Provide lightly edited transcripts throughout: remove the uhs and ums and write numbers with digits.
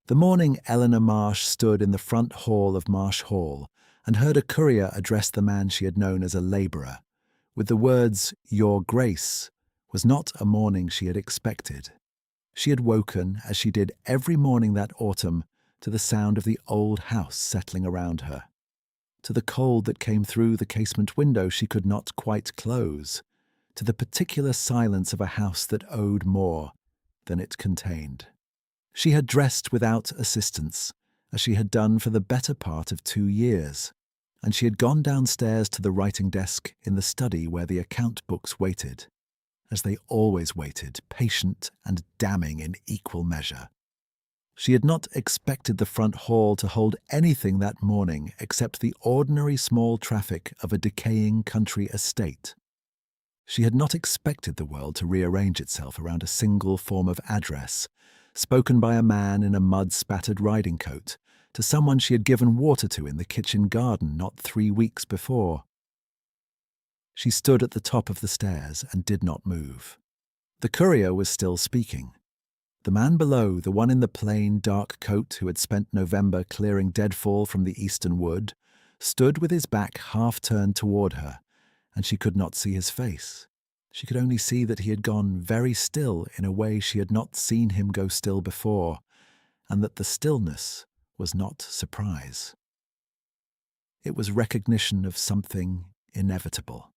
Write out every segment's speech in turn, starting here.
The morning Eleanor Marsh stood in the front hall of Marsh Hall and heard a courier address the man she had known as a labourer, with the words, "Your Grace," was not a morning she had expected. She had woken, as she did every morning that autumn, to the sound of the old house settling around her, to the cold that came through the casement window she could not quite close, to the particular silence of a house that owed more than it contained. She had dressed without assistance, as she had done for the better part of 2 years, and she had gone downstairs to the writing desk in the study where the account books waited, as they always waited, patient and damning in equal measure. She had not expected the front hall to hold anything that morning except the ordinary small traffic of a decaying country estate. She had not expected the world to rearrange itself around a single form of address, spoken by a man in a mud-spattered riding coat, to someone she had given water to in the kitchen garden not 3 weeks before. She stood at the top of the stairs and did not move. The courier was still speaking. The man below, the one in the plain, dark coat who had spent November clearing deadfall from the eastern wood, stood with his back half turned toward her, and she could not see his face. She could only see that he had gone very still in a way she had not seen him go still before, and that the stillness was not surprise. It was recognition of something inevitable.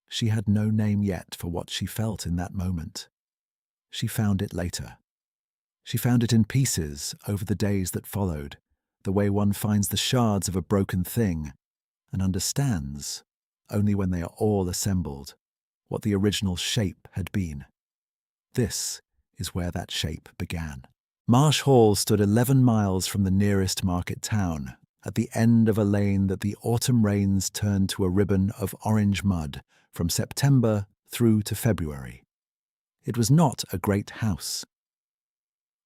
She had no name yet for what she felt in that moment. She found it later. She found it in pieces over the days that followed, the way one finds the shards of a broken thing, and understands, only when they are all assembled, what the original shape had been. This is where that shape began. Marsh Hall stood 11 miles from the nearest market town, at the end of a lane that the autumn rains turned to a ribbon of orange mud from September through to February. It was not a great house.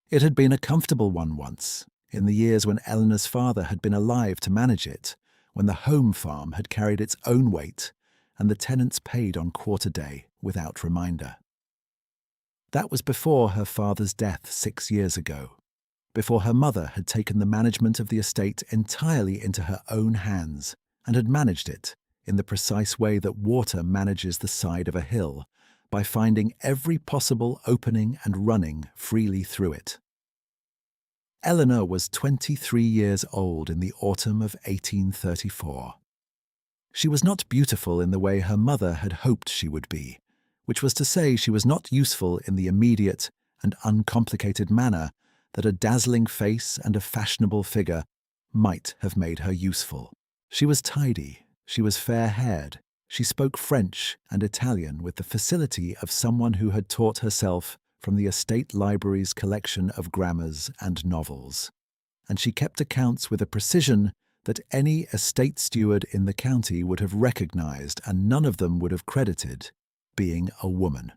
It had been a comfortable one once, in the years when Eleanor's father had been alive to manage it, when the home farm had carried its own weight and the tenants paid on quarter day without reminder. That was before her father's death 6 years ago, before her mother had taken the management of the estate entirely into her own hands and had managed it in the precise way that water manages the side of a hill, by finding every possible opening and running freely through it. Eleanor was 23 years old in the autumn of 1834. She was not beautiful in the way her mother had hoped she would be, which was to say she was not useful in the immediate and uncomplicated manner that a dazzling face and a fashionable figure might have made her useful. She was tidy, she was fair-haired, she spoke French and Italian with the facility of someone who had taught herself from the estate library's collection of grammars and novels, and she kept accounts with a precision that any estate steward in the county would have recognized and none of them would have credited being a woman.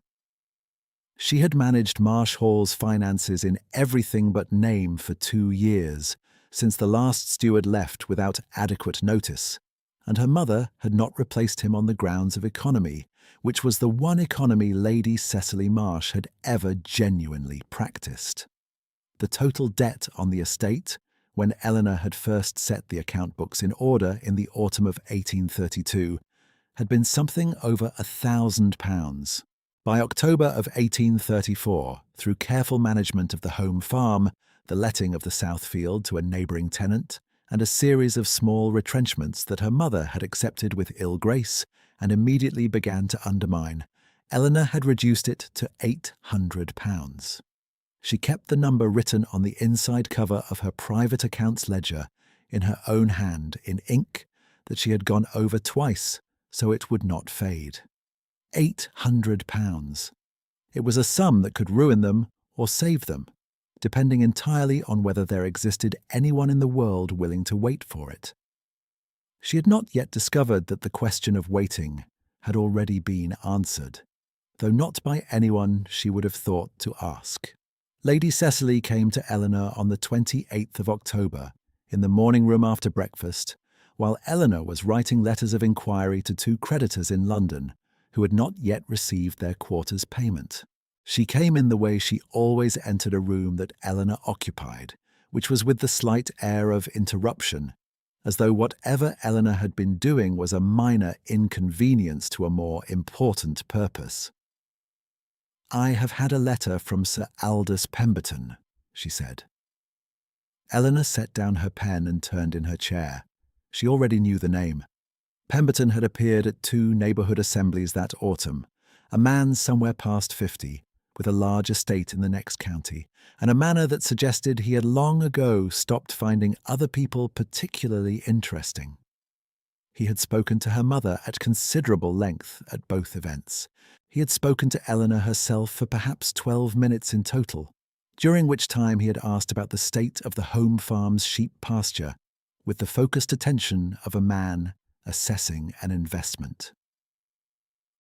She had managed Marsh Hall's finances in everything but name for 2 years, since the last steward left without adequate notice, and her mother had not replaced him on the grounds of economy, which was the one economy Lady Cecily Marsh had ever genuinely practiced. The total debt on the estate, when Eleanor had first set the account books in order in the autumn of 1832, had been something over £1,000. By October of 1834, through careful management of the home farm, the letting of the south field to a neighbouring tenant, and a series of small retrenchments that her mother had accepted with ill grace and immediately began to undermine, Eleanor had reduced it to £800. She kept the number written on the inside cover of her private accounts ledger in her own hand in ink that she had gone over twice so it would not fade. £800. It was a sum that could ruin them or save them, depending entirely on whether there existed anyone in the world willing to wait for it. She had not yet discovered that the question of waiting had already been answered, though not by anyone she would have thought to ask. Lady Cecily came to Eleanor on the 28th of October, in the morning room after breakfast, while Eleanor was writing letters of inquiry to 2 creditors in London who had not yet received their quarter's payment. She came in the way she always entered a room that Eleanor occupied, which was with the slight air of interruption, as though whatever Eleanor had been doing was a minor inconvenience to a more important purpose. "I have had a letter from Sir Aldous Pemberton," she said. Eleanor set down her pen and turned in her chair. She already knew the name. Pemberton had appeared at 2 neighbourhood assemblies that autumn, a man somewhere past 50, with a large estate in the next county, and a manner that suggested he had long ago stopped finding other people particularly interesting. He had spoken to her mother at considerable length at both events. He had spoken to Eleanor herself for perhaps 12 minutes in total, during which time he had asked about the state of the home farm's sheep pasture, with the focused attention of a man assessing an investment.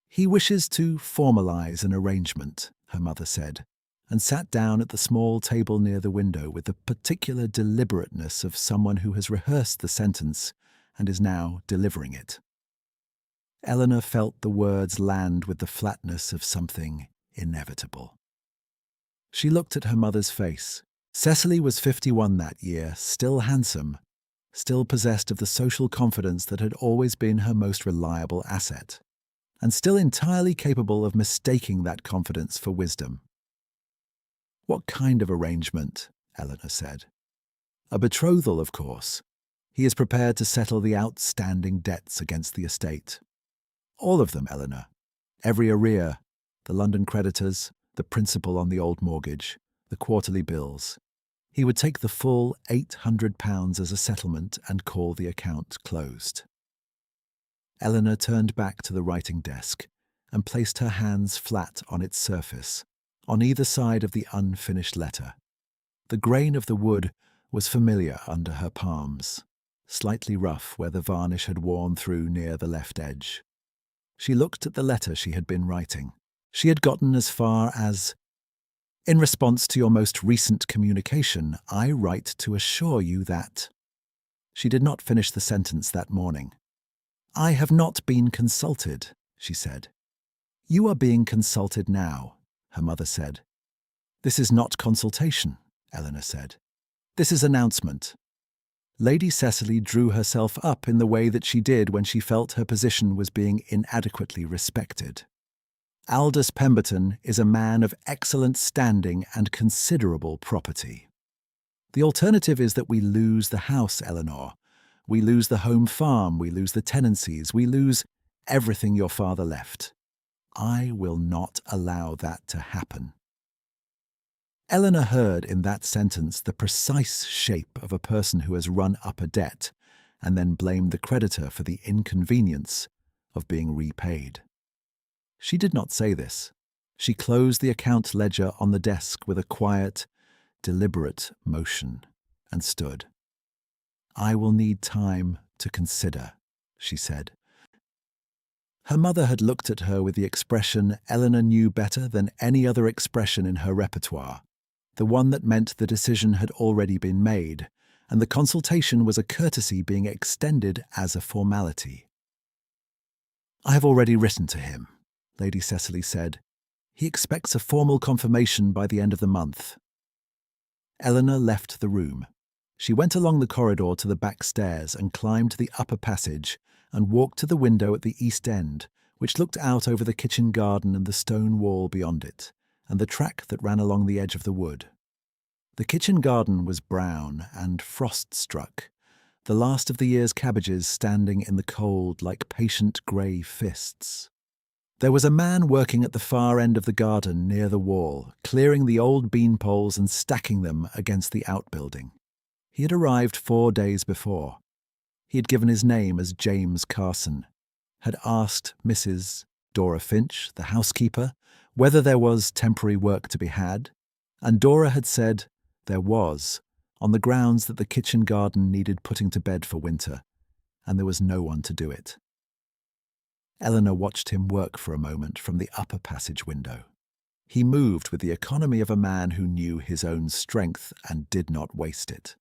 "He wishes to formalize an arrangement," her mother said, and sat down at the small table near the window with the particular deliberateness of someone who has rehearsed the sentence and is now delivering it. Eleanor felt the words land with the flatness of something inevitable. She looked at her mother's face. Cecily was 51 that year, still handsome, still possessed of the social confidence that had always been her most reliable asset, and still entirely capable of mistaking that confidence for wisdom. "What kind of arrangement?" Eleanor said. "A betrothal, of course. He is prepared to settle the outstanding debts against the estate. All of them, Eleanor. Every arrear, the London creditors, the principal on the old mortgage, the quarterly bills. He would take the full £800 as a settlement and call the account closed." Eleanor turned back to the writing desk and placed her hands flat on its surface, on either side of the unfinished letter. The grain of the wood was familiar under her palms, slightly rough where the varnish had worn through near the left edge. She looked at the letter she had been writing. She had gotten as far as, "In response to your most recent communication, I write to assure you that—" She did not finish the sentence that morning. "I have not been consulted," she said. "You are being consulted now," her mother said. "This is not consultation," Eleanor said. "This is announcement." Lady Cecily drew herself up in the way that she did when she felt her position was being inadequately respected. "Aldous Pemberton is a man of excellent standing and considerable property. The alternative is that we lose the house, Eleanor. We lose the home farm, we lose the tenancies, we lose everything your father left. I will not allow that to happen." Eleanor heard in that sentence the precise shape of a person who has run up a debt and then blamed the creditor for the inconvenience of being repaid. She did not say this. She closed the account ledger on the desk with a quiet, deliberate motion and stood. "I will need time to consider," she said. Her mother had looked at her with the expression Eleanor knew better than any other expression in her repertoire, the one that meant the decision had already been made, and the consultation was a courtesy being extended as a formality. "I have already written to him," Lady Cecily said. "He expects a formal confirmation by the end of the month." Eleanor left the room. She went along the corridor to the back stairs and climbed the upper passage and walked to the window at the east end, which looked out over the kitchen garden and the stone wall beyond it, and the track that ran along the edge of the wood. The kitchen garden was brown and frost-struck, the last of the year's cabbages standing in the cold like patient grey fists. There was a man working at the far end of the garden near the wall, clearing the old bean poles and stacking them against the outbuilding. He had arrived 4 days before. He had given his name as James Carson, had asked Mrs. Dora Finch, the housekeeper, whether there was temporary work to be had, and Dora had said there was, on the grounds that the kitchen garden needed putting to bed for winter, and there was no one to do it. Eleanor watched him work for a moment from the upper passage window. He moved with the economy of a man who knew his own strength and did not waste it.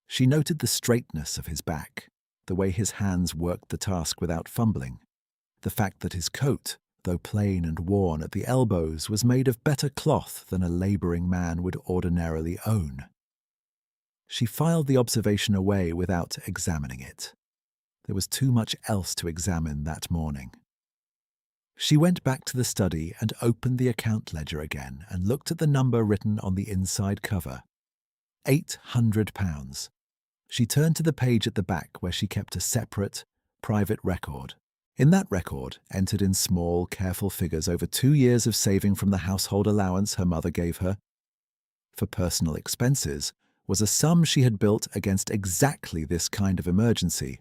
She noted the straightness of his back, the way his hands worked the task without fumbling, the fact that his coat, though plain and worn at the elbows, was made of better cloth than a labouring man would ordinarily own. She filed the observation away without examining it. There was too much else to examine that morning. She went back to the study and opened the account ledger again and looked at the number written on the inside cover. £800. She turned to the page at the back where she kept a separate, private record. In that record, entered in small, careful figures over 2 years of saving from the household allowance her mother gave her for personal expenses, was a sum she had built against exactly this kind of emergency,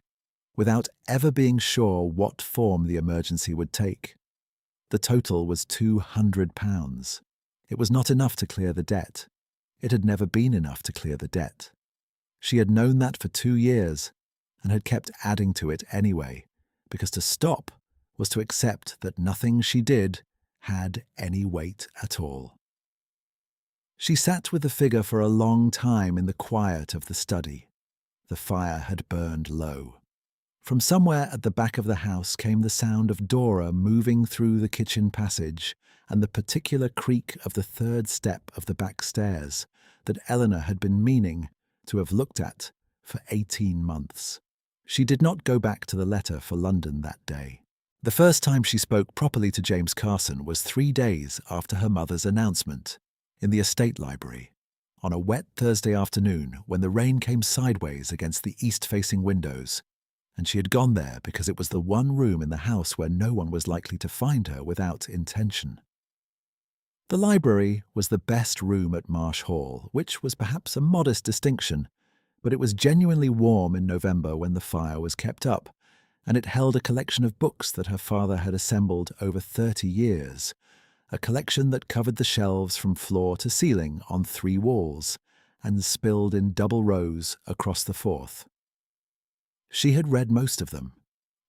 without ever being sure what form the emergency would take. The total was £200. It was not enough to clear the debt. It had never been enough to clear the debt. She had known that for 2 years and had kept adding to it anyway, because to stop was to accept that nothing she did had any weight at all. She sat with the figure for a long time in the quiet of the study. The fire had burned low. From somewhere at the back of the house came the sound of Dora moving through the kitchen passage and the particular creak of the 3rd step of the back stairs that Eleanor had been meaning to have looked at for 18 months. She did not go back to the letter for London that day. The first time she spoke properly to James Carson was 3 days after her mother's announcement, in the estate library, on a wet Thursday afternoon when the rain came sideways against the east-facing windows, and she had gone there because it was the one room in the house where no one was likely to find her without intention. The library was the best room at Marsh Hall, which was perhaps a modest distinction, but it was genuinely warm in November when the fire was kept up, and it held a collection of books that her father had assembled over 30 years, a collection that covered the shelves from floor to ceiling on 3 walls and spilled in double rows across the 4th. She had read most of them.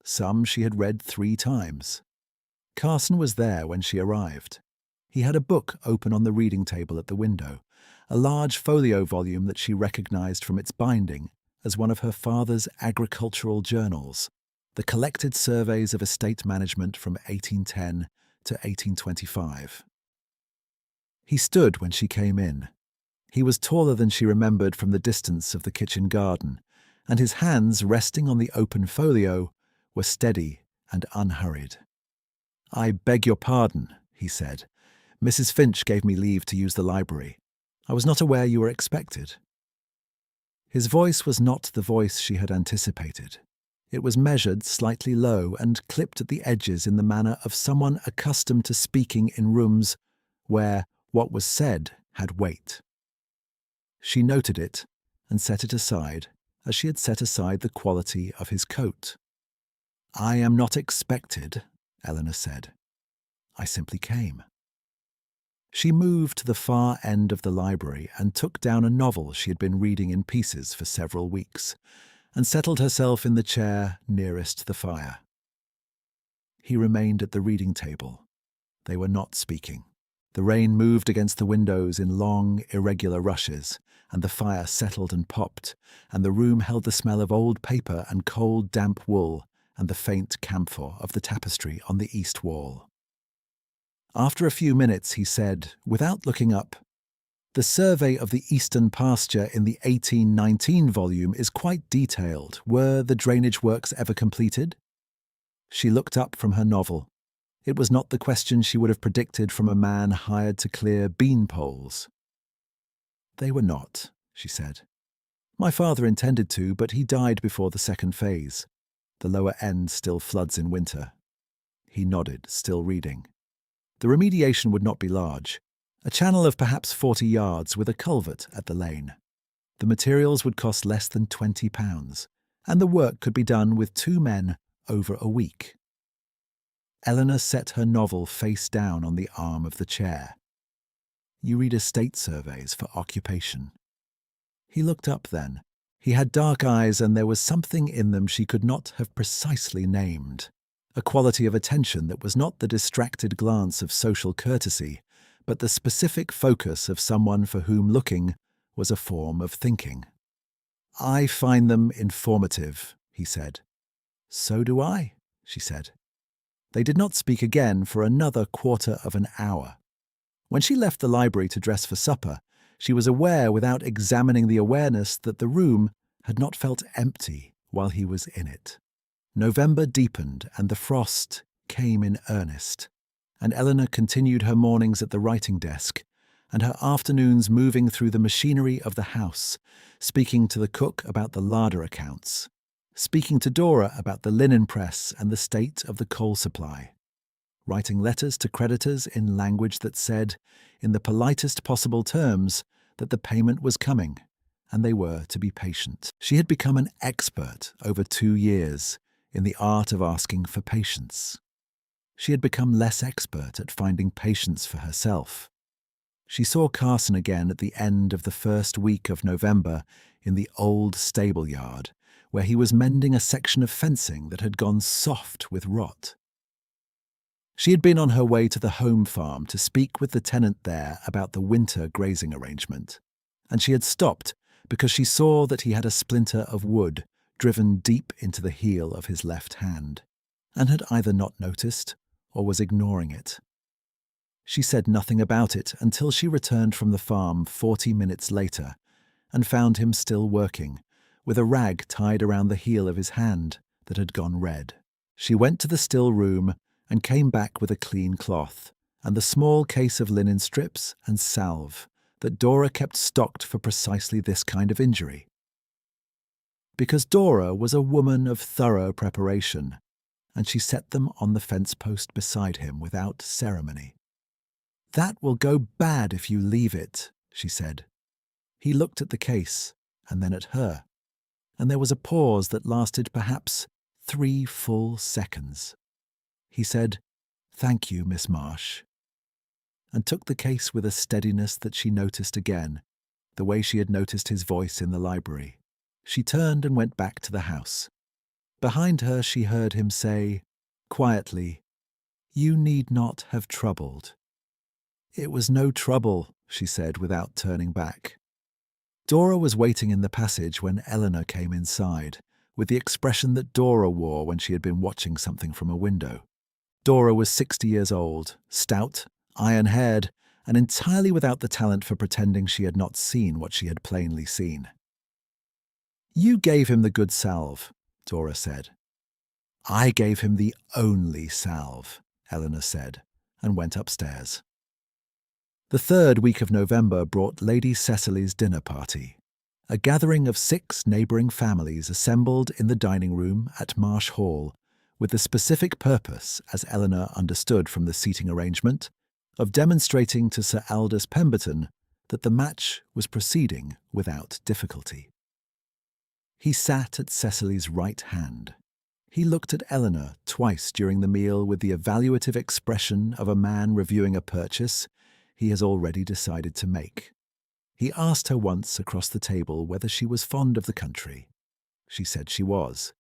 Some she had read 3 times. Carson was there when she arrived. He had a book open on the reading table at the window, a large folio volume that she recognized from its binding as one of her father's agricultural journals, the collected surveys of estate management from 1810 to 1825. He stood when she came in. He was taller than she remembered from the distance of the kitchen garden, and his hands, resting on the open folio, were steady and unhurried. "I beg your pardon," he said. "Mrs. Finch gave me leave to use the library. I was not aware you were expected." His voice was not the voice she had anticipated. It was measured slightly low and clipped at the edges in the manner of someone accustomed to speaking in rooms where what was said had weight. She noted it and set it aside as she had set aside the quality of his coat. "I am not expected," Eleanor said. "I simply came." She moved to the far end of the library and took down a novel she had been reading in pieces for several weeks, and settled herself in the chair nearest the fire. He remained at the reading table. They were not speaking. The rain moved against the windows in long, irregular rushes, and the fire settled and popped, and the room held the smell of old paper and cold, damp wool and the faint camphor of the tapestry on the east wall. After a few minutes he said, without looking up, "The survey of the eastern pasture in the 1819 volume is quite detailed. Were the drainage works ever completed?" She looked up from her novel. It was not the question she would have predicted from a man hired to clear bean poles. "They were not," she said. "My father intended to, but he died before the second phase. The lower end still floods in winter." He nodded, still reading. "The remediation would not be large. A channel of perhaps 40 yards with a culvert at the lane. The materials would cost less than £20, and the work could be done with 2 men over a week." Eleanor set her novel face down on the arm of the chair. "You read estate surveys for occupation." He looked up then. He had dark eyes, and there was something in them she could not have precisely named, a quality of attention that was not the distracted glance of social courtesy, but the specific focus of someone for whom looking was a form of thinking. "I find them informative," he said. "So do I," she said. They did not speak again for another quarter of an hour. When she left the library to dress for supper, she was aware without examining the awareness that the room had not felt empty while he was in it. November deepened and the frost came in earnest, and Eleanor continued her mornings at the writing desk and her afternoons moving through the machinery of the house, speaking to the cook about the larder accounts, speaking to Dora about the linen press and the state of the coal supply, writing letters to creditors in language that said, in the politest possible terms, that the payment was coming and they were to be patient. She had become an expert over 2 years in the art of asking for patience. She had become less expert at finding patience for herself. She saw Carson again at the end of the first week of November in the old stable yard, where he was mending a section of fencing that had gone soft with rot. She had been on her way to the home farm to speak with the tenant there about the winter grazing arrangement, and she had stopped because she saw that he had a splinter of wood driven deep into the heel of his left hand, and had either not noticed or was ignoring it. She said nothing about it until she returned from the farm 40 minutes later and found him still working, with a rag tied around the heel of his hand that had gone red. She went to the still room and came back with a clean cloth and the small case of linen strips and salve that Dora kept stocked for precisely this kind of injury. Because Dora was a woman of thorough preparation, and she set them on the fence post beside him without ceremony. "That will go bad if you leave it," she said. He looked at the case and then at her, and there was a pause that lasted perhaps 3 full seconds. He said, "Thank you, Miss Marsh," and took the case with a steadiness that she noticed again, the way she had noticed his voice in the library. She turned and went back to the house. Behind her she heard him say, quietly, "You need not have troubled." "It was no trouble," she said without turning back. Dora was waiting in the passage when Eleanor came inside, with the expression that Dora wore when she had been watching something from a window. Dora was 60 years old, stout, iron-haired, and entirely without the talent for pretending she had not seen what she had plainly seen. "You gave him the good salve," Dora said. "I gave him the only salve," Eleanor said, and went upstairs. The third week of November brought Lady Cecily's dinner party, a gathering of 6 neighbouring families assembled in the dining room at Marsh Hall with the specific purpose, as Eleanor understood from the seating arrangement, of demonstrating to Sir Aldous Pemberton that the match was proceeding without difficulty. He sat at Cecily's right hand. He looked at Eleanor twice during the meal with the evaluative expression of a man reviewing a purchase he has already decided to make. He asked her once across the table whether she was fond of the country. She said she was.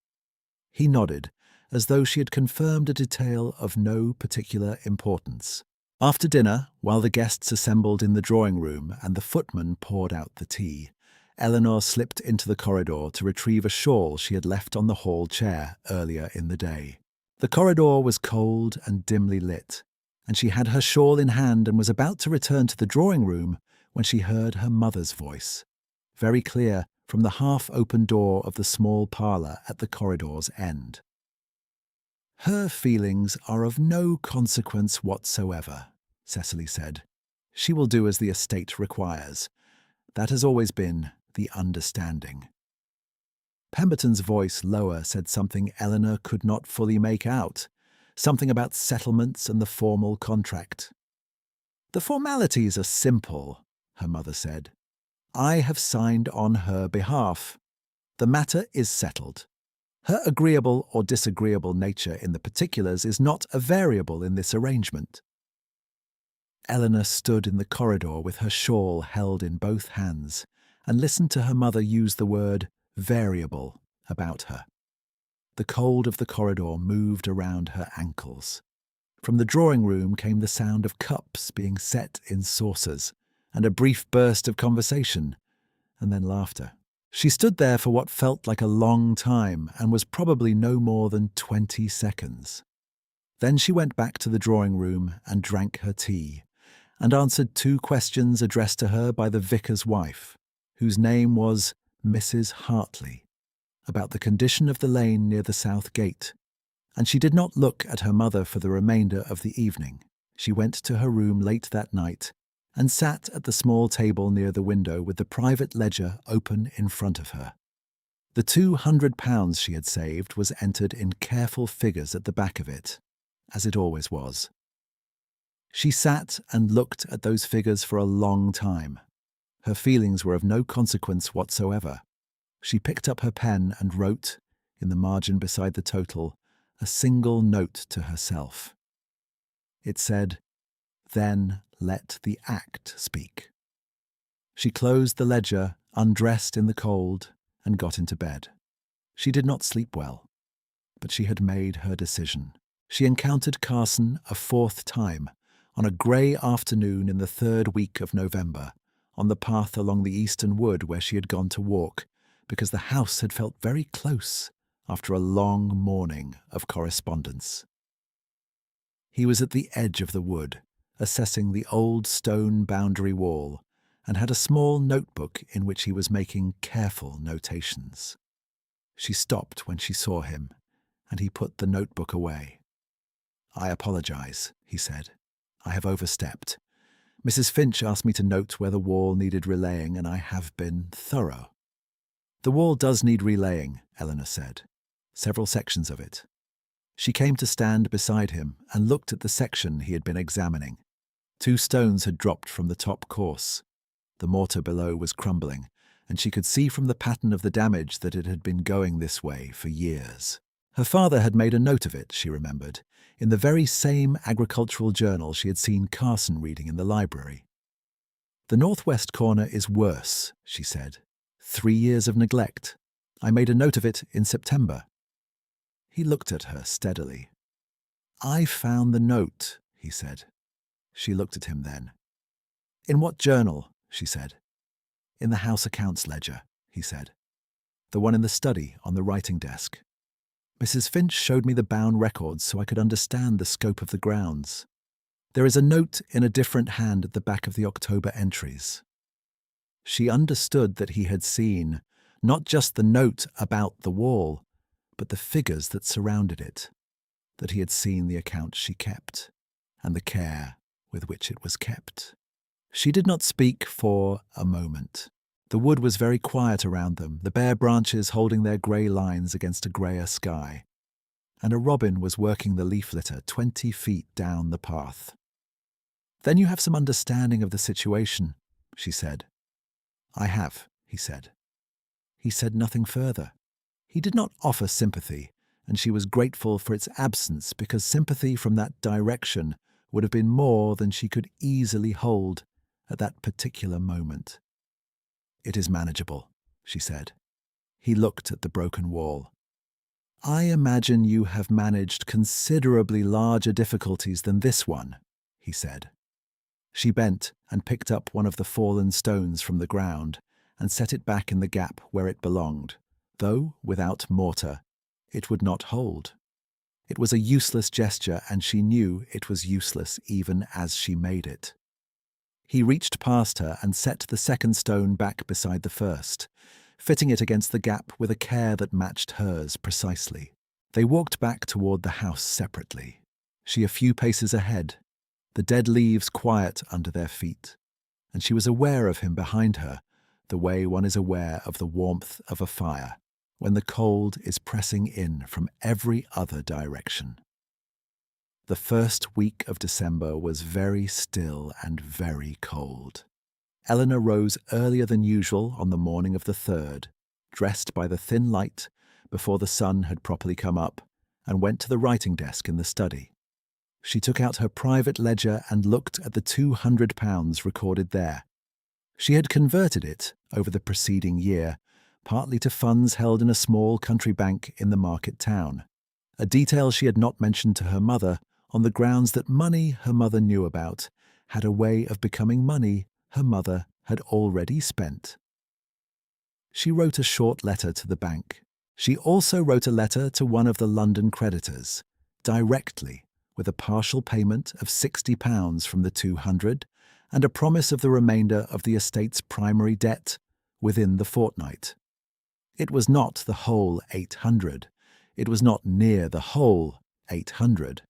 He nodded, as though she had confirmed a detail of no particular importance. After dinner, while the guests assembled in the drawing room and the footman poured out the tea, Eleanor slipped into the corridor to retrieve a shawl she had left on the hall chair earlier in the day. The corridor was cold and dimly lit, and she had her shawl in hand and was about to return to the drawing room when she heard her mother's voice, very clear from the half-open door of the small parlour at the corridor's end. "Her feelings are of no consequence whatsoever," Cecily said. "She will do as the estate requires. That has always been the understanding." Pemberton's voice, lower, said something Eleanor could not fully make out, something about settlements and the formal contract. "The formalities are simple," her mother said. "I have signed on her behalf. The matter is settled. Her agreeable or disagreeable nature in the particulars is not a variable in this arrangement." Eleanor stood in the corridor with her shawl held in both hands and listened to her mother use the word variable about her. The cold of the corridor moved around her ankles. From the drawing room came the sound of cups being set in saucers, and a brief burst of conversation, and then laughter. She stood there for what felt like a long time and was probably no more than 20 seconds. Then she went back to the drawing room and drank her tea, and answered 2 questions addressed to her by the vicar's wife, whose name was Mrs. Hartley, about the condition of the lane near the south gate, and she did not look at her mother for the remainder of the evening. She went to her room late that night and sat at the small table near the window with the private ledger open in front of her. The £200 she had saved was entered in careful figures at the back of it, as it always was. She sat and looked at those figures for a long time. Her feelings were of no consequence whatsoever. She picked up her pen and wrote, in the margin beside the total, a single note to herself. It said, "Then let the act speak." She closed the ledger, undressed in the cold, and got into bed. She did not sleep well, but she had made her decision. She encountered Carson a 4th time, on a grey afternoon in the 3rd week of November, on the path along the eastern wood where she had gone to walk, because the house had felt very close after a long morning of correspondence. He was at the edge of the wood, assessing the old stone boundary wall, and had a small notebook in which he was making careful notations. She stopped when she saw him, and he put the notebook away. "I apologize," he said. "I have overstepped. Mrs. Finch asked me to note where the wall needed relaying, and I have been thorough." "The wall does need relaying," Eleanor said. "Several sections of it." She came to stand beside him and looked at the section he had been examining. 2 stones had dropped from the top course. The mortar below was crumbling, and she could see from the pattern of the damage that it had been going this way for years. Her father had made a note of it, she remembered, in the very same agricultural journal she had seen Carson reading in the library. "The northwest corner is worse," she said. 3 years of neglect. I made a note of it in September." He looked at her steadily. "I found the note," he said. She looked at him then. "In what journal?" she said. "In the house accounts ledger," he said. "The one in the study on the writing desk. Mrs. Finch showed me the bound records so I could understand the scope of the grounds. There is a note in a different hand at the back of the October entries." She understood that he had seen not just the note about the wall, but the figures that surrounded it, that he had seen the account she kept, and the care with which it was kept. She did not speak for a moment. The wood was very quiet around them, the bare branches holding their grey lines against a greyer sky, and a robin was working the leaf litter 20 feet down the path. "Then you have some understanding of the situation," she said. "I have," he said. He said nothing further. He did not offer sympathy, and she was grateful for its absence because sympathy from that direction would have been more than she could easily hold at that particular moment. "It is manageable," she said. He looked at the broken wall. "I imagine you have managed considerably larger difficulties than this one," he said. She bent and picked up one of the fallen stones from the ground and set it back in the gap where it belonged, though, without mortar, it would not hold. It was a useless gesture, and she knew it was useless even as she made it. He reached past her and set the second stone back beside the first, fitting it against the gap with a care that matched hers precisely. They walked back toward the house separately, she a few paces ahead, the dead leaves quiet under their feet, and she was aware of him behind her, the way one is aware of the warmth of a fire when the cold is pressing in from every other direction. The first week of December was very still and very cold. Eleanor rose earlier than usual on the morning of the 3rd, dressed by the thin light before the sun had properly come up, and went to the writing desk in the study. She took out her private ledger and looked at the £200 recorded there. She had converted it over the preceding year, partly to funds held in a small country bank in the market town, a detail she had not mentioned to her mother on the grounds that money her mother knew about had a way of becoming money her mother had already spent. She wrote a short letter to the bank. She also wrote a letter to one of the London creditors, directly, with a partial payment of £60 from the 200 and a promise of the remainder of the estate's primary debt within the fortnight. It was not the whole 800. It was not near the whole 800.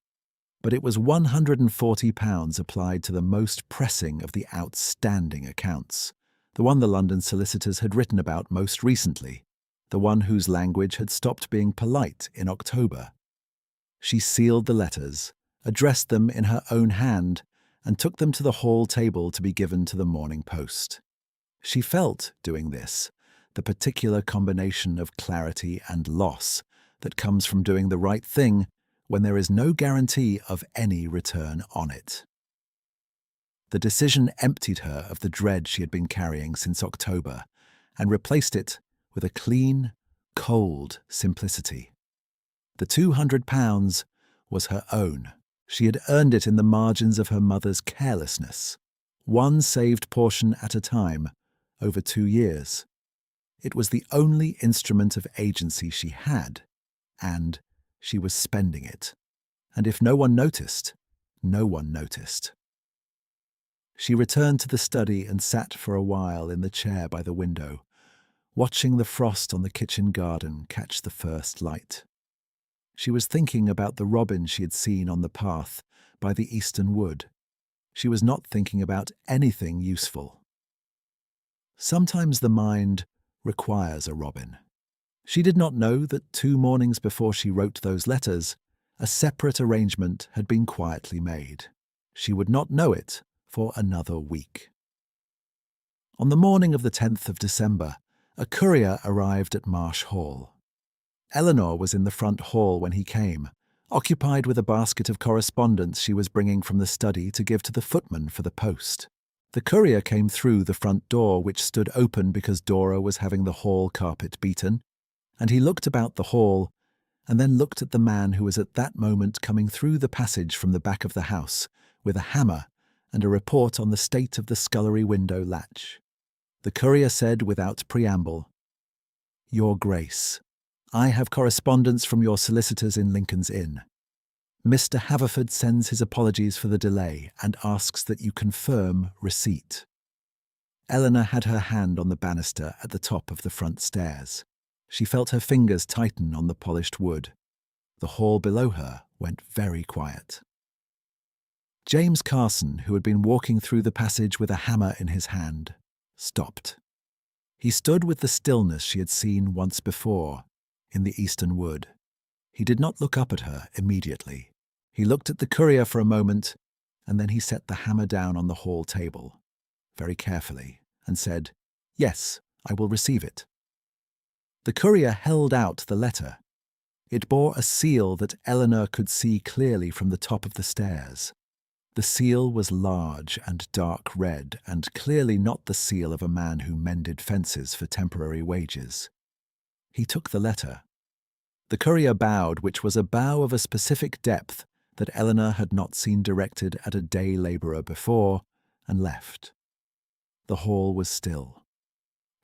But it was £140 applied to the most pressing of the outstanding accounts, the one the London solicitors had written about most recently, the one whose language had stopped being polite in October. She sealed the letters, addressed them in her own hand, and took them to the hall table to be given to the Morning Post. She felt, doing this, the particular combination of clarity and loss that comes from doing the right thing when there is no guarantee of any return on it. The decision emptied her of the dread she had been carrying since October and replaced it with a clean, cold simplicity. The £200 was her own. She had earned it in the margins of her mother's carelessness, one saved portion at a time, over 2 years. It was the only instrument of agency she had, and she was spending it. And if no one noticed, no one noticed. She returned to the study and sat for a while in the chair by the window, watching the frost on the kitchen garden catch the first light. She was thinking about the robin she had seen on the path by the eastern wood. She was not thinking about anything useful. Sometimes the mind requires a robin. She did not know that 2 mornings before she wrote those letters, a separate arrangement had been quietly made. She would not know it for another week. On the morning of the 10th of December, a courier arrived at Marsh Hall. Eleanor was in the front hall when he came, occupied with a basket of correspondence she was bringing from the study to give to the footman for the post. The courier came through the front door, which stood open because Dora was having the hall carpet beaten, and he looked about the hall and then looked at the man who was at that moment coming through the passage from the back of the house with a hammer and a report on the state of the scullery window latch. The courier said without preamble, "Your Grace, I have correspondence from your solicitors in Lincoln's Inn. Mr. Haverford sends his apologies for the delay and asks that you confirm receipt." Eleanor had her hand on the banister at the top of the front stairs. She felt her fingers tighten on the polished wood. The hall below her went very quiet. James Carson, who had been walking through the passage with a hammer in his hand, stopped. He stood with the stillness she had seen once before, in the eastern wood. He did not look up at her immediately. He looked at the courier for a moment, and then he set the hammer down on the hall table, very carefully, and said, "Yes, I will receive it." The courier held out the letter. It bore a seal that Eleanor could see clearly from the top of the stairs. The seal was large and dark red, and clearly not the seal of a man who mended fences for temporary wages. He took the letter. The courier bowed, which was a bow of a specific depth that Eleanor had not seen directed at a day labourer before, and left. The hall was still.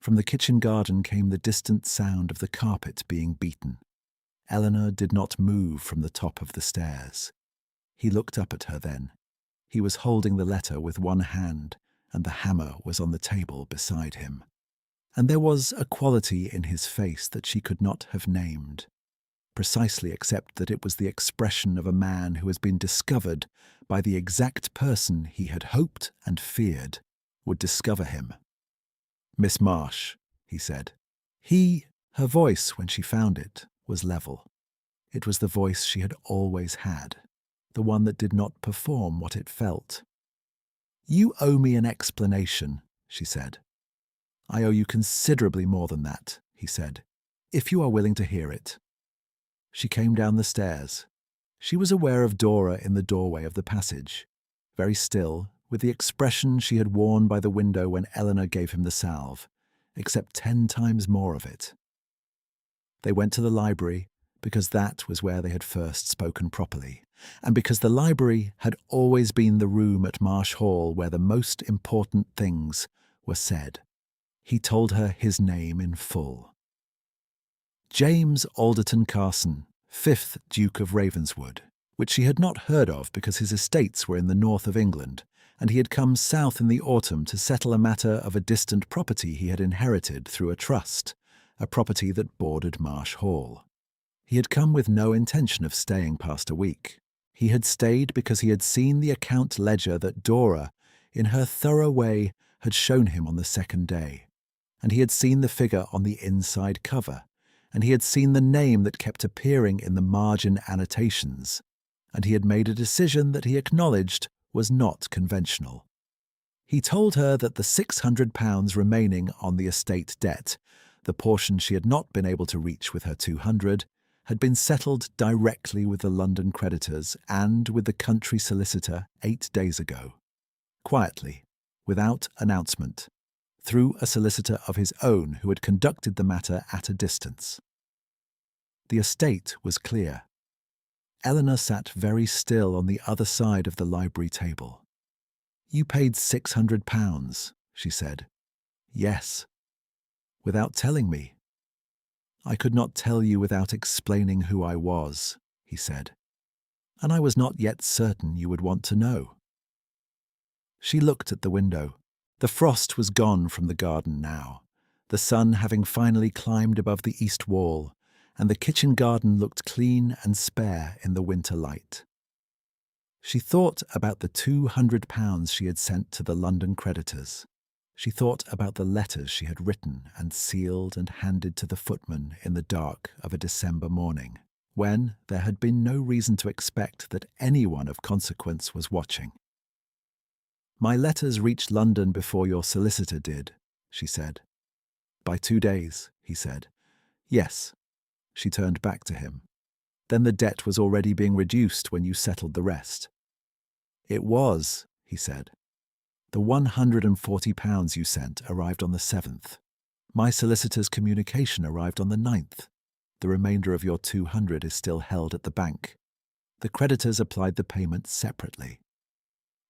From the kitchen garden came the distant sound of the carpet being beaten. Eleanor did not move from the top of the stairs. He looked up at her then. He was holding the letter with one hand, and the hammer was on the table beside him. And there was a quality in his face that she could not have named, precisely except that it was the expression of a man who has been discovered by the exact person he had hoped and feared would discover him. "Miss Marsh," he said. Her voice, when she found it, was level. It was the voice she had always had, the one that did not perform what it felt. "You owe me an explanation," she said. "I owe you considerably more than that," he said, "if you are willing to hear it." She came down the stairs. She was aware of Dora in the doorway of the passage, very still, with the expression she had worn by the window when Eleanor gave him the salve, except 10 times more of it. They went to the library because that was where they had first spoken properly, and because the library had always been the room at Marsh Hall where the most important things were said. He told her his name in full. James Alderton Carson, 5th Duke of Ravenswood, which she had not heard of because his estates were in the north of England, and he had come south in the autumn to settle a matter of a distant property he had inherited through a trust, a property that bordered Marsh Hall. He had come with no intention of staying past a week. He had stayed because he had seen the account ledger that Dora, in her thorough way, had shown him on the second day, and he had seen the figure on the inside cover, and he had seen the name that kept appearing in the margin annotations, and he had made a decision that he acknowledged was not conventional. He told her that the £600 remaining on the estate debt, the portion she had not been able to reach with her 200, had been settled directly with the London creditors and with the country solicitor 8 days ago, quietly, without announcement, through a solicitor of his own who had conducted the matter at a distance. The estate was clear. Eleanor sat very still on the other side of the library table. "You paid £600, she said. "Yes." "Without telling me." "I could not tell you without explaining who I was," he said. "And I was not yet certain you would want to know." She looked at the window. The frost was gone from the garden now, the sun having finally climbed above the east wall, and the kitchen garden looked clean and spare in the winter light. She thought about the £200 she had sent to the London creditors. She thought about the letters she had written and sealed and handed to the footman in the dark of a December morning, when there had been no reason to expect that anyone of consequence was watching. "My letters reached London before your solicitor did," she said. "By 2 days," he said. "Yes." She turned back to him. "Then the debt was already being reduced when you settled the rest." "It was," he said. "The £140 you sent arrived on the 7th. My solicitor's communication arrived on the 9th. The remainder of your 200 is still held at the bank. The creditors applied the payment separately."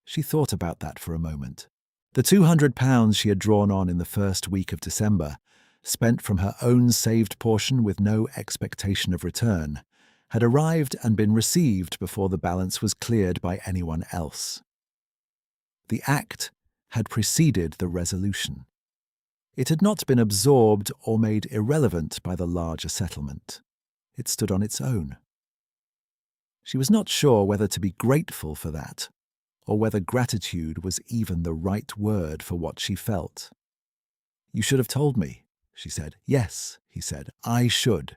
She thought about that for a moment. The £200 she had drawn on in the first week of December, spent from her own saved portion with no expectation of return, had arrived and been received before the balance was cleared by anyone else. The act had preceded the resolution. It had not been absorbed or made irrelevant by the larger settlement. It stood on its own. She was not sure whether to be grateful for that, or whether gratitude was even the right word for what she felt. "You should have told me," she said. "Yes," he said, "I should."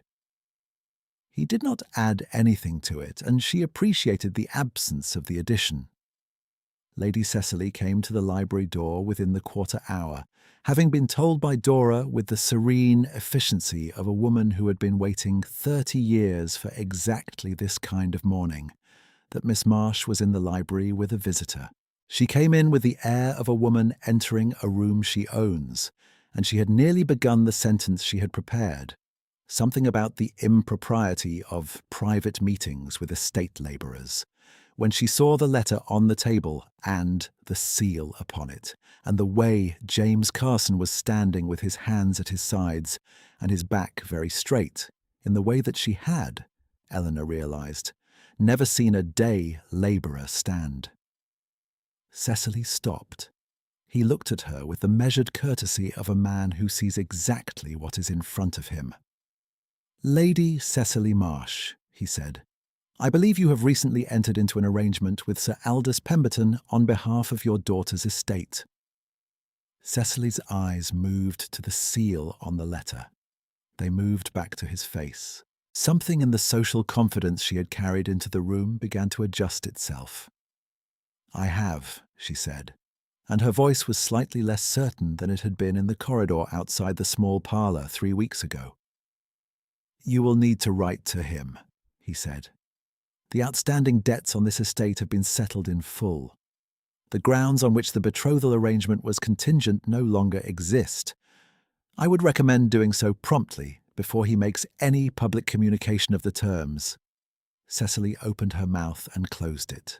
He did not add anything to it, and she appreciated the absence of the addition. Lady Cecily came to the library door within the quarter hour, having been told by Dora with the serene efficiency of a woman who had been waiting 30 years for exactly this kind of morning, that Miss Marsh was in the library with a visitor. She came in with the air of a woman entering a room she owns, and she had nearly begun the sentence she had prepared, something about the impropriety of private meetings with estate labourers, when she saw the letter on the table and the seal upon it, and the way James Carson was standing with his hands at his sides and his back very straight, in the way that she had, Eleanor realised, never seen a day labourer stand. Cecily stopped. He looked at her with the measured courtesy of a man who sees exactly what is in front of him. "Lady Cecily Marsh," he said, "I believe you have recently entered into an arrangement with Sir Aldous Pemberton on behalf of your daughter's estate." Cecily's eyes moved to the seal on the letter. They moved back to his face. Something in the social confidence she had carried into the room began to adjust itself. "I have," she said, and her voice was slightly less certain than it had been in the corridor outside the small parlour 3 weeks ago. "You will need to write to him," he said. "The outstanding debts on this estate have been settled in full. The grounds on which the betrothal arrangement was contingent no longer exist. I would recommend doing so promptly before he makes any public communication of the terms." Cecily opened her mouth and closed it.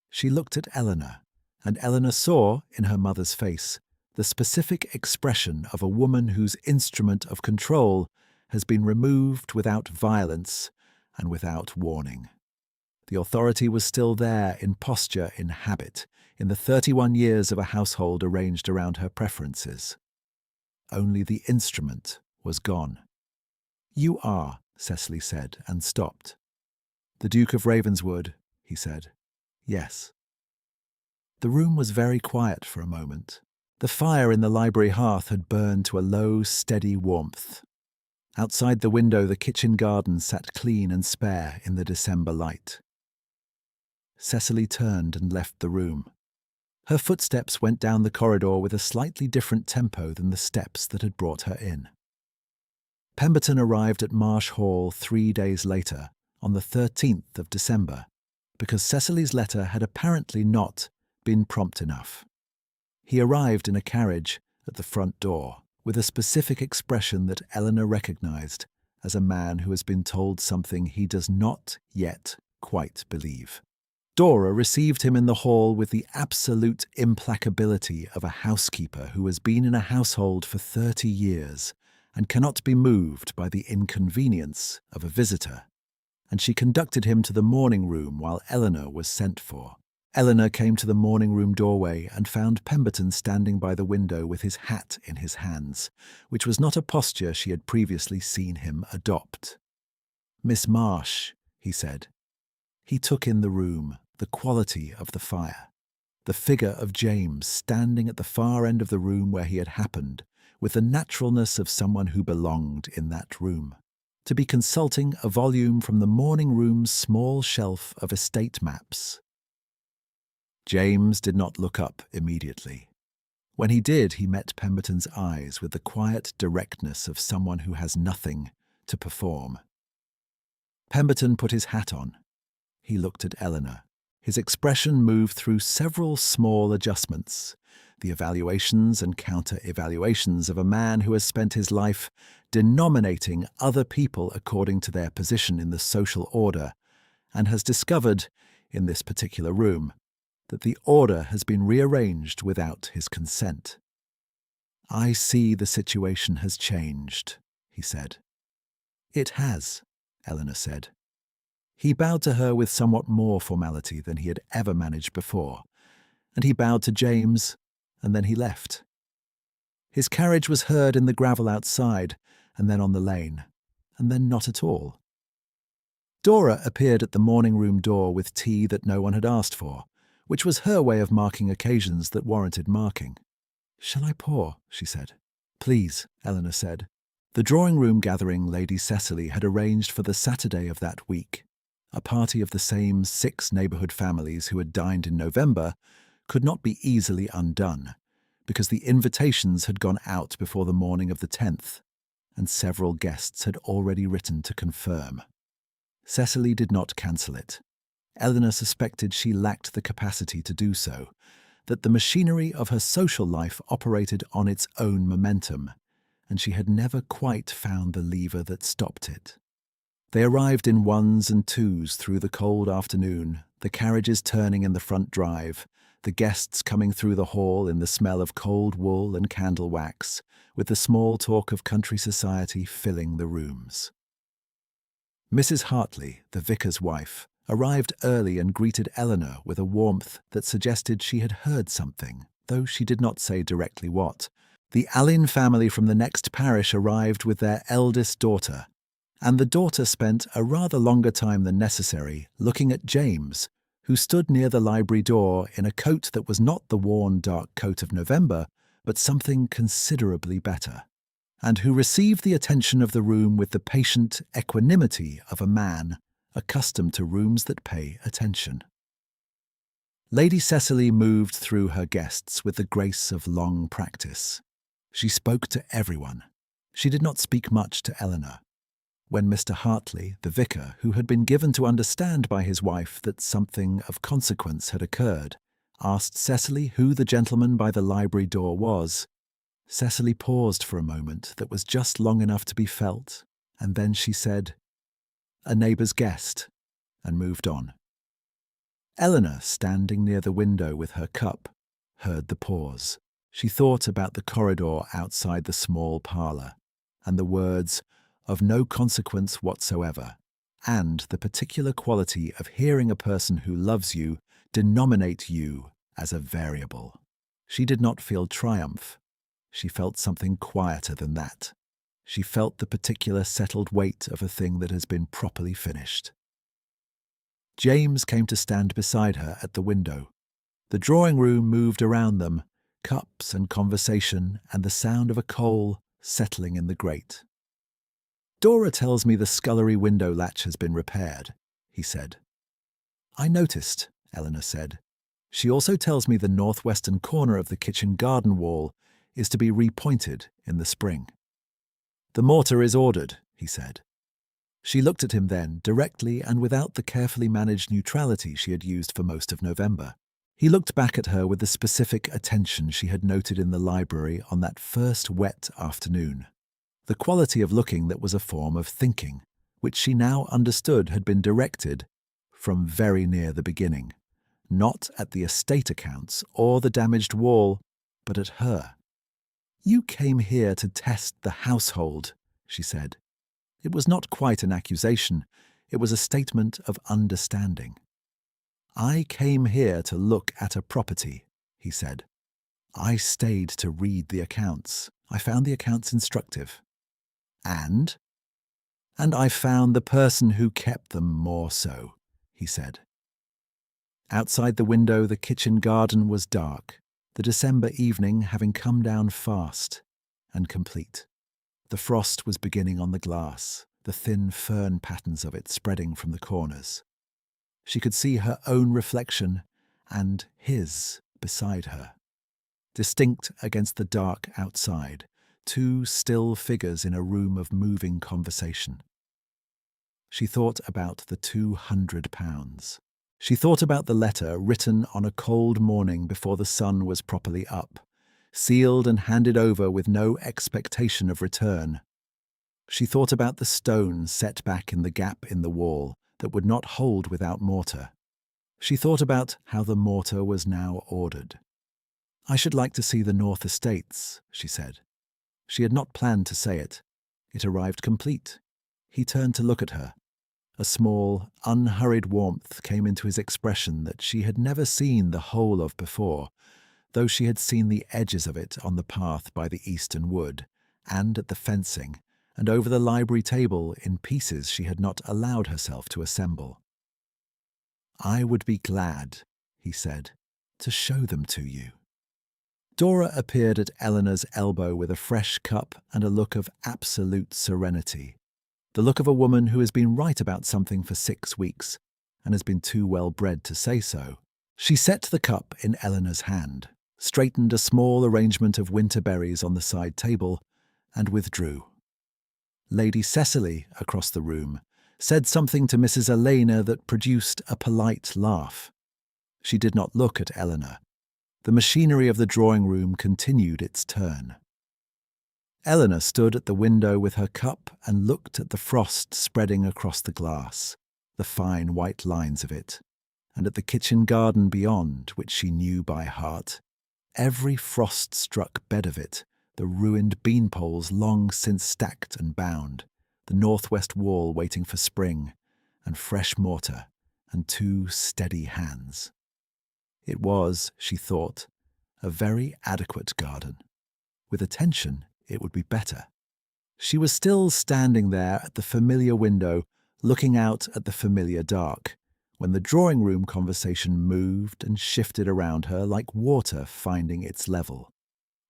She looked at Eleanor, and Eleanor saw, in her mother's face, the specific expression of a woman whose instrument of control has been removed without violence and without warning. The authority was still there in posture, in habit, in the 31 years of a household arranged around her preferences. Only the instrument was gone. "You are," Cecily said, and stopped. "The Duke of Ravenswood," he said. "Yes." The room was very quiet for a moment. The fire in the library hearth had burned to a low, steady warmth. Outside the window, the kitchen garden sat clean and spare in the December light. Cecily turned and left the room. Her footsteps went down the corridor with a slightly different tempo than the steps that had brought her in. Pemberton arrived at Marsh Hall 3 days later, on the 13th of December, because Cecily's letter had apparently not been prompt enough. He arrived in a carriage at the front door, with a specific expression that Eleanor recognized as a man who has been told something he does not yet quite believe. Dora received him in the hall with the absolute implacability of a housekeeper who has been in a household for 30 years and cannot be moved by the inconvenience of a visitor, and she conducted him to the morning room while Eleanor was sent for. Eleanor came to the morning room doorway and found Pemberton standing by the window with his hat in his hands, which was not a posture she had previously seen him adopt. "Miss Marsh," he said. He took in the room, the quality of the fire, the figure of James standing at the far end of the room where he had happened, with the naturalness of someone who belonged in that room, to be consulting a volume from the morning room's small shelf of estate maps. James did not look up immediately. When he did, he met Pemberton's eyes with the quiet directness of someone who has nothing to perform. Pemberton put his hat on. He looked at Eleanor. His expression moved through several small adjustments, the evaluations and counter-evaluations of a man who has spent his life denominating other people according to their position in the social order, and has discovered, in this particular room, that the order has been rearranged without his consent. "I see the situation has changed," he said. "It has," Eleanor said. He bowed to her with somewhat more formality than he had ever managed before, and he bowed to James, and then he left. His carriage was heard in the gravel outside, and then on the lane, and then not at all. Dora appeared at the morning room door with tea that no one had asked for, which was her way of marking occasions that warranted marking. "Shall I pour?" she said. "Please," Eleanor said. The drawing-room gathering Lady Cecily had arranged for the Saturday of that week, a party of the same 6 neighbourhood families who had dined in November, could not be easily undone, because the invitations had gone out before the morning of the 10th, and several guests had already written to confirm. Cecily did not cancel it. Eleanor suspected she lacked the capacity to do so, that the machinery of her social life operated on its own momentum, and she had never quite found the lever that stopped it. They arrived in 1s and 2s through the cold afternoon, the carriages turning in the front drive, the guests coming through the hall in the smell of cold wool and candle wax, with the small talk of country society filling the rooms. Mrs. Hartley, the vicar's wife, arrived early and greeted Eleanor with a warmth that suggested she had heard something, though she did not say directly what. The Allin family from the next parish arrived with their eldest daughter, and the daughter spent a rather longer time than necessary looking at James, who stood near the library door in a coat that was not the worn dark coat of November, but something considerably better, and who received the attention of the room with the patient equanimity of a man accustomed to rooms that pay attention. Lady Cecily moved through her guests with the grace of long practice. She spoke to everyone. She did not speak much to Eleanor. When Mr. Hartley, the vicar, who had been given to understand by his wife that something of consequence had occurred, asked Cecily who the gentleman by the library door was, Cecily paused for a moment that was just long enough to be felt, and then she said, "A neighbour's guest," and moved on. Eleanor, standing near the window with her cup, heard the pause. She thought about the corridor outside the small parlour, and the words, "of no consequence whatsoever," and the particular quality of hearing a person who loves you denominate you as a variable. She did not feel triumph. She felt something quieter than that. She felt the particular settled weight of a thing that has been properly finished. James came to stand beside her at the window. The drawing room moved around them, cups and conversation and the sound of a coal settling in the grate. "Dora tells me the scullery window latch has been repaired," he said. "I noticed," Eleanor said. "She also tells me the northwestern corner of the kitchen garden wall is to be repointed in the spring." "The mortar is ordered," he said. She looked at him then, directly and without the carefully managed neutrality she had used for most of November. He looked back at her with the specific attention she had noted in the library on that first wet afternoon. The quality of looking that was a form of thinking, which she now understood had been directed from very near the beginning, not at the estate accounts or the damaged wall, but at her. "You came here to test the household," she said. It was not quite an accusation, it was a statement of understanding. "I came here to look at a property," he said. "I stayed to read the accounts. I found the accounts instructive. And I found the person who kept them more so," he said. Outside the window, the kitchen garden was dark, the December evening having come down fast and complete. The frost was beginning on the glass, the thin fern patterns of it spreading from the corners. She could see her own reflection and his beside her. Distinct against the dark outside, two still figures in a room of moving conversation. She thought about the £200. She thought about the letter written on a cold morning before the sun was properly up, sealed and handed over with no expectation of return. She thought about the stone set back in the gap in the wall that would not hold without mortar. She thought about how the mortar was now ordered. "I should like to see the North Estates," she said. She had not planned to say it. It arrived complete. He turned to look at her. A small, unhurried warmth came into his expression that she had never seen the whole of before, though she had seen the edges of it on the path by the eastern wood, and at the fencing, and over the library table in pieces she had not allowed herself to assemble. "I would be glad," he said, "to show them to you." Dora appeared at Eleanor's elbow with a fresh cup and a look of absolute serenity, the look of a woman who has been right about something for 6 weeks and has been too well bred to say so. She set the cup in Eleanor's hand, straightened a small arrangement of winter berries on the side table, and withdrew. Lady Cecily, across the room, said something to Mrs. Elena that produced a polite laugh. She did not look at Eleanor. The machinery of the drawing-room continued its turn. Eleanor stood at the window with her cup and looked at the frost spreading across the glass, the fine white lines of it, and at the kitchen garden beyond, which she knew by heart. Every frost-struck bed of it, the ruined bean-poles long since stacked and bound, the northwest wall waiting for spring, and fresh mortar, and 2 steady hands. It was, she thought, a very adequate garden. With attention, it would be better. She was still standing there at the familiar window, looking out at the familiar dark, when the drawing-room conversation moved and shifted around her like water finding its level.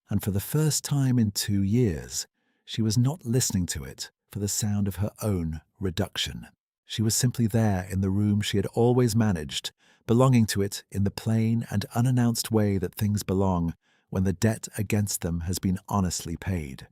And for the first time in 2 years, she was not listening to it for the sound of her own reduction. She was simply there in the room she had always managed, belonging to it in the plain and unannounced way that things belong when the debt against them has been honestly paid.